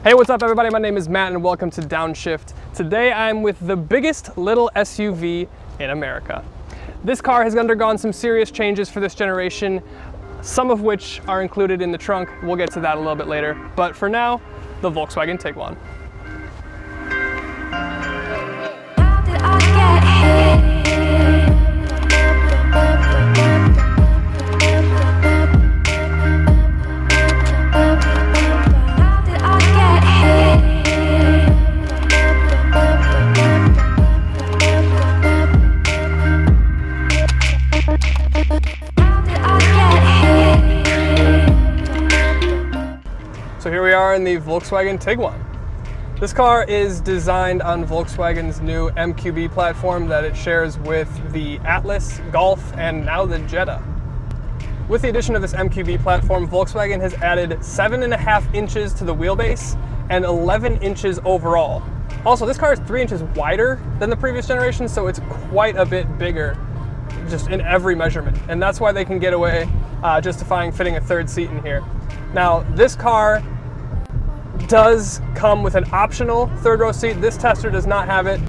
Hey, what's up everybody? My name is Matt and welcome to Downshift. Today I'm with the biggest little SUV in America. This car has undergone some serious changes for this generation, some of which are included in the trunk. We'll get to that a little bit later. But for now, the Volkswagen Tiguan. So here we are in the Volkswagen Tiguan. This car is designed on Volkswagen's new MQB platform that it shares with the Atlas, Golf, and now the Jetta. With the addition of this MQB platform, Volkswagen has added 7.5 inches to the wheelbase and 11 inches overall. Also, this car is 3 inches wider than the previous generation, so it's quite a bit bigger just in every measurement. And that's why they can get away justifying fitting a third seat in here. Now, this car does come with an optional third row seat. This tester does not have it.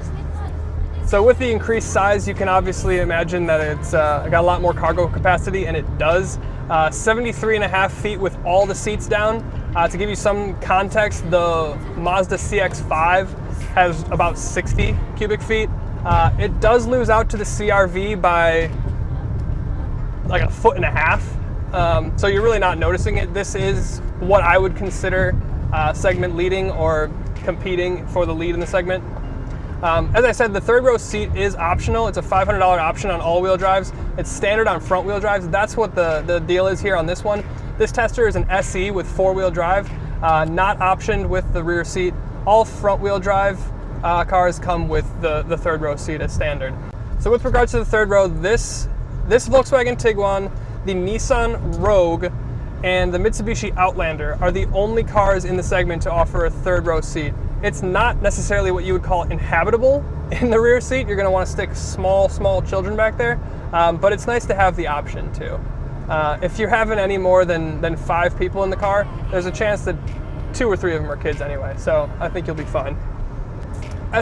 So with the increased size, you can obviously imagine that it's got a lot more cargo capacity, and it does. 73.5 feet with all the seats down. To give you some context, the Mazda CX-5 has about 60 cubic feet. It does lose out to the CR-V by like 1.5 feet. So you're really not noticing it. This is what I would consider segment leading or competing for the lead in the segment. As I said, the third row seat is optional. It's a $500 option on all-wheel drives. It's standard on front-wheel drives. That's what the deal is here on this one. This tester is an SE with four-wheel drive, not optioned with the rear seat. All front-wheel drive cars come with the third row seat as standard. So with regards to the third row, this Volkswagen Tiguan, the Nissan Rogue, and the Mitsubishi Outlander are the only cars in the segment to offer a third row seat. It's not necessarily what you would call inhabitable in the rear seat. You're gonna wanna stick small children back there, but it's nice to have the option too. If you're having any more than 5 people in the car, there's a chance that 2 or 3 of them are kids anyway, so I think you'll be fine.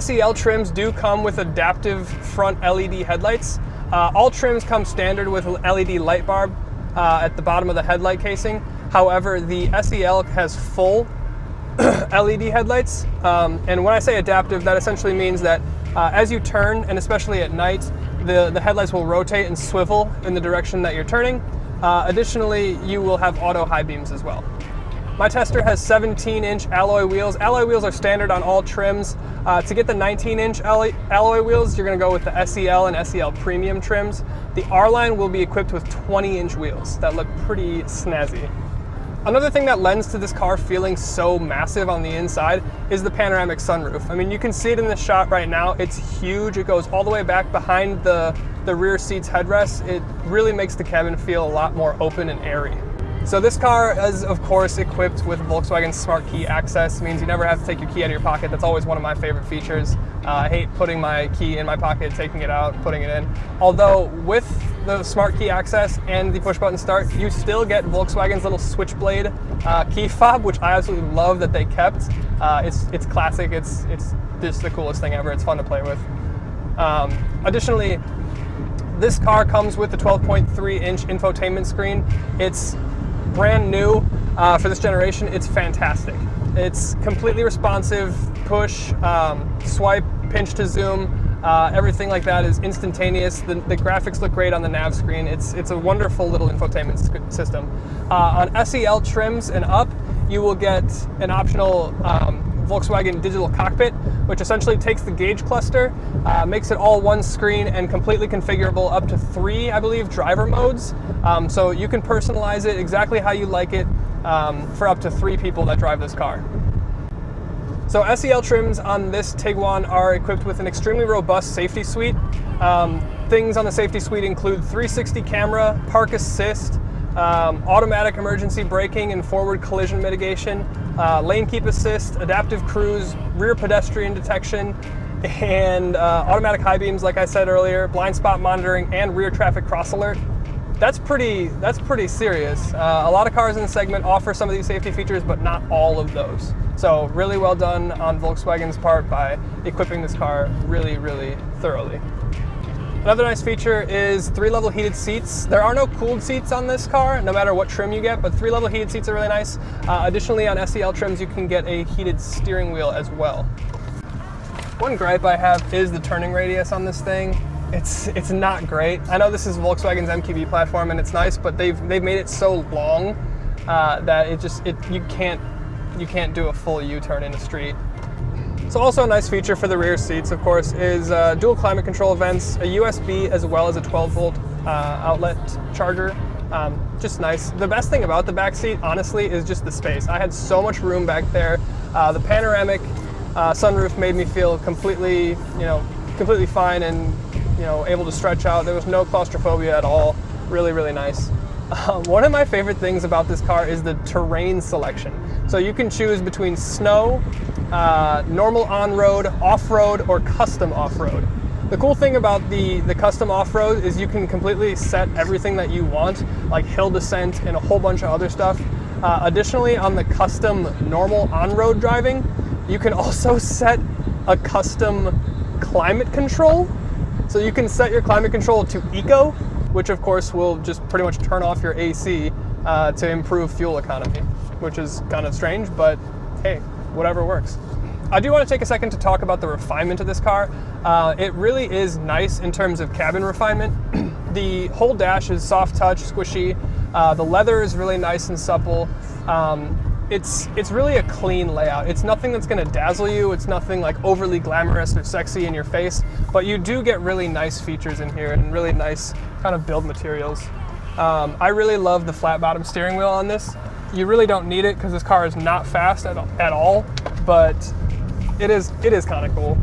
SEL trims do come with adaptive front LED headlights. All trims come standard with LED light bulb at the bottom of the headlight casing. However, the SEL has full LED headlights. And when I say adaptive, that essentially means that as you turn, and especially at night, the headlights will rotate and swivel in the direction that you're turning. Additionally, you will have auto high beams as well. My tester has 17-inch alloy wheels. Alloy wheels are standard on all trims. To get the 19-inch alloy wheels, you're gonna go with the SEL and SEL Premium trims. The R-Line will be equipped with 20-inch wheels that look pretty snazzy. Another thing that lends to this car feeling so massive on the inside is the panoramic sunroof. I mean, you can see it in the shot right now. It's huge. It goes all the way back behind the rear seat's headrest. It really makes the cabin feel a lot more open and airy. So this car is, of course, equipped with Volkswagen Smart Key Access. It means you never have to take your key out of your pocket. That's always one of my favorite features. I hate putting my key in my pocket, taking it out, putting it in. Although with the Smart Key Access and the push-button start, you still get Volkswagen's little switchblade key fob, which I absolutely love that they kept. It's classic. It's just the coolest thing ever. It's fun to play with. Additionally, this car comes with the 12.3-inch infotainment screen. It's brand new for this generation. It's fantastic. It's completely responsive, push, swipe, pinch to zoom, everything like that is instantaneous. The graphics look great on the nav screen. It's a wonderful little infotainment system. On SEL trims and up, you will get an optional Volkswagen digital cockpit, which essentially takes the gauge cluster, makes it all one screen and completely configurable up to 3, I believe, driver modes. So you can personalize it exactly how you like it for up to 3 people that drive this car. So SEL trims on this Tiguan are equipped with an extremely robust safety suite. Things on the safety suite include 360 camera, park assist, automatic emergency braking and forward collision mitigation, lane keep assist, adaptive cruise, rear pedestrian detection, and automatic high beams, like I said earlier, blind spot monitoring, and rear traffic cross alert. that's pretty serious. A lot of cars in the segment offer some of these safety features, but not all of those. So really well done on Volkswagen's part by equipping this car really, really thoroughly. Another nice feature is 3-level heated seats. There are no cooled seats on this car, no matter what trim you get, but 3-level heated seats are really nice. Additionally, on SEL trims, you can get a heated steering wheel as well. One gripe I have is the turning radius on this thing. It's not great. I know this is Volkswagen's MQB platform and it's nice, but they've made it so long that you can't do a full U-turn in the street. So also a nice feature for the rear seats, of course, is dual climate control vents, a USB as well as a 12-volt outlet charger. Just nice. The best thing about the back seat, honestly, is just the space. I had so much room back there. The panoramic sunroof made me feel completely fine and able to stretch out. There was no claustrophobia at all. Really, really nice. One of my favorite things about this car is the terrain selection. So you can choose between snow, normal on-road, off-road, or custom off-road. The cool thing about the custom off-road is you can completely set everything that you want, like hill descent and a whole bunch of other stuff. Additionally, on the custom normal on-road driving, you can also set a custom climate control. So you can set your climate control to eco, which of course will just pretty much turn off your AC to improve fuel economy, which is kind of strange, but hey, whatever works. I do want to take a second to talk about the refinement of this car. It really is nice in terms of cabin refinement. The whole dash is soft touch, squishy. The leather is really nice and supple. It's really a clean layout. It's nothing that's going to dazzle you. It's nothing like overly glamorous or sexy in your face, but you do get really nice features in here and really nice kind of build materials. I really love the flat bottom steering wheel on this. You really don't need it because this car is not fast at all, but it is kind of cool.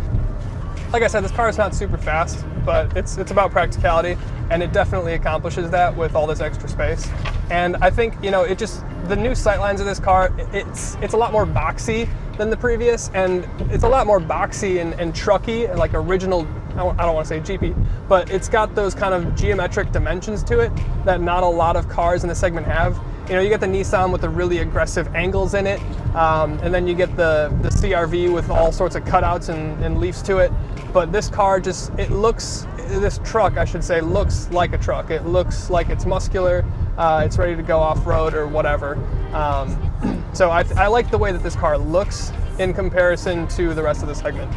Like I said, this car is not super fast, but it's about practicality, and it definitely accomplishes that with all this extra space. And I think, the new sightlines of this car, it's a lot more boxy than the previous, and it's a lot more boxy and trucky, like original, I don't want to say Jeepy, but it's got those kind of geometric dimensions to it that not a lot of cars in the segment have. You get the Nissan with the really aggressive angles in it, and then you get the CR-V with all sorts of cutouts and leafs to it. But this car this truck, I should say, looks like a truck. It looks like it's muscular, it's ready to go off-road or whatever. So I like the way that this car looks in comparison to the rest of the segment.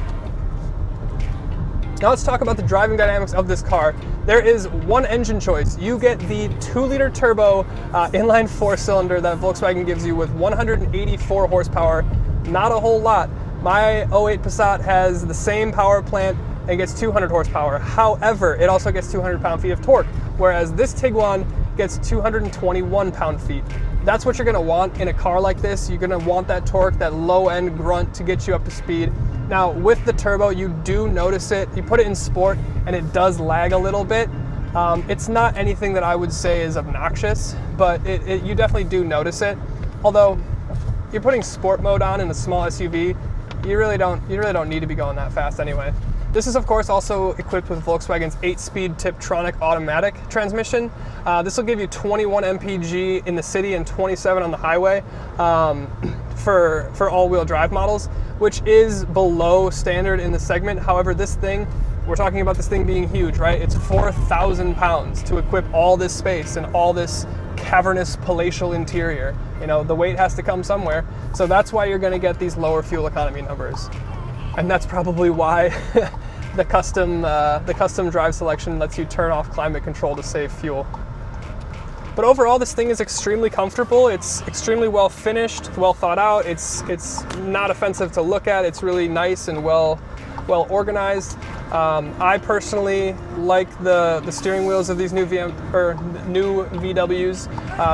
Now let's talk about the driving dynamics of this car. There is one engine choice. You get the 2-liter turbo inline 4-cylinder that Volkswagen gives you with 184 horsepower. Not a whole lot. My 08 Passat has the same power plant and gets 200 horsepower. However, it also gets 200 pound-feet of torque, whereas this Tiguan gets 221 pound-feet. That's what you're gonna want in a car like this. You're gonna want that torque, that low-end grunt to get you up to speed. Now, with the turbo, you do notice it. You put it in sport, and it does lag a little bit. It's not anything that I would say is obnoxious, but you definitely do notice it. Although, you're putting sport mode on in a small SUV, you really don't need to be going that fast anyway. This is, of course, also equipped with Volkswagen's 8-speed Tiptronic automatic transmission. This will give you 21 mpg in the city and 27 on the highway for all-wheel drive models, which is below standard in the segment. However, we're talking about this thing being huge, right? It's 4,000 pounds to equip all this space and all this cavernous palatial interior. The weight has to come somewhere. So that's why you're gonna get these lower fuel economy numbers. And that's probably why the custom drive selection lets you turn off climate control to save fuel. But overall, this thing is extremely comfortable. It's extremely well finished, well thought out. It's not offensive to look at. It's really nice and well organized. I personally like the steering wheels of these new VWs.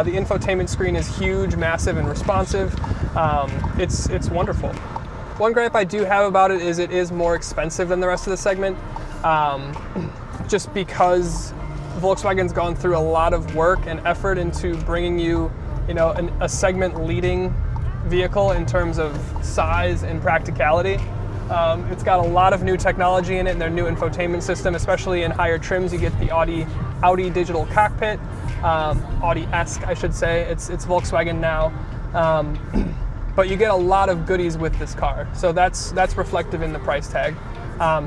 The infotainment screen is huge, massive, and responsive. It's wonderful. One gripe I do have about it is more expensive than the rest of the segment, just because Volkswagen's gone through a lot of work and effort into bringing you, a segment-leading vehicle in terms of size and practicality. It's got a lot of new technology in it and their new infotainment system, especially in higher trims. You get the Audi digital cockpit. Audi-esque, I should say. It's Volkswagen now. But you get a lot of goodies with this car, so that's reflective in the price tag.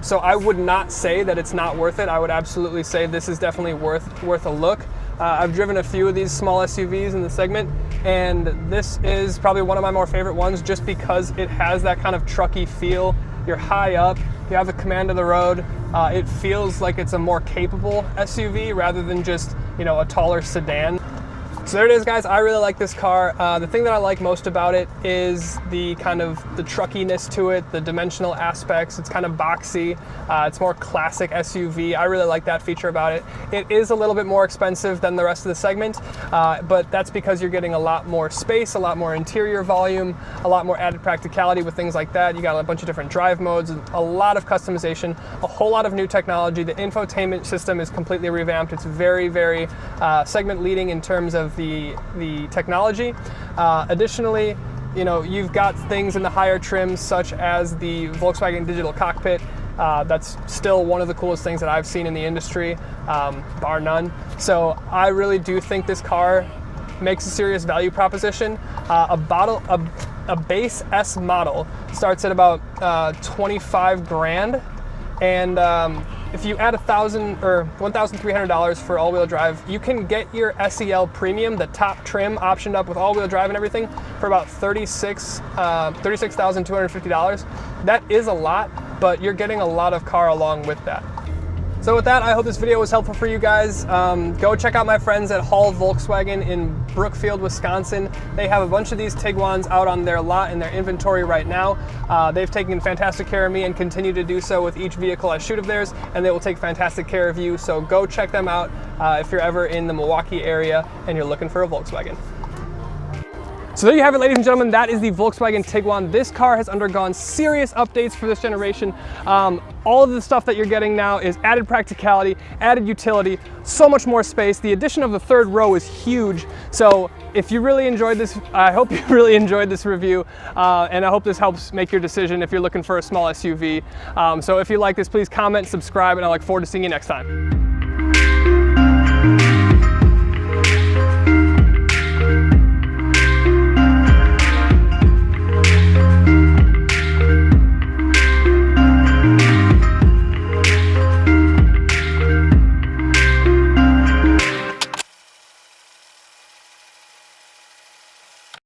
So I would not say that it's not worth it. I would absolutely say this is definitely worth a look. I've driven a few of these small SUVs in the segment, and this is probably one of my more favorite ones just because it has that kind of trucky feel. You're high up, you have the command of the road. It feels like it's a more capable SUV rather than just, you know, a taller sedan. So there it is, guys. I really like this car. The thing that I like most about it is the kind of the truckiness to it, the dimensional aspects. It's kind of boxy. It's more classic SUV. I really like that feature about it. It is a little bit more expensive than the rest of the segment, but that's because you're getting a lot more space, a lot more interior volume, a lot more added practicality with things like that. You got a bunch of different drive modes, a lot of customization, a whole lot of new technology. The infotainment system is completely revamped. It's very, very segment leading in terms of the technology. Additionally, you know, you've got things in the higher trims such as the Volkswagen digital cockpit. That's still one of the coolest things that I've seen in the industry, bar none. So I really do think this car makes a serious value proposition. A base S model starts at about 25 grand, and if you add $1,000 or $1,300 for all-wheel drive, you can get your SEL Premium, the top trim, optioned up with all-wheel drive and everything, for about $36,250. That is a lot, but you're getting a lot of car along with that. So with that, I hope this video was helpful for you guys. Go check out my friends at Hall Volkswagen in Brookfield, Wisconsin. They have a bunch of these Tiguans out on their lot in their inventory right now. They've taken fantastic care of me and continue to do so with each vehicle I shoot of theirs, and they will take fantastic care of you. So go check them out if you're ever in the Milwaukee area and you're looking for a Volkswagen. So there you have it, ladies and gentlemen. That is the Volkswagen Tiguan. This car has undergone serious updates for this generation. All of the stuff that you're getting now is added practicality, added utility, so much more space. The addition of the third row is huge. So if you really enjoyed this, I hope you really enjoyed this review, and I hope this helps make your decision if you're looking for a small SUV. So if you like this, please comment, subscribe, and I look forward to seeing you next time.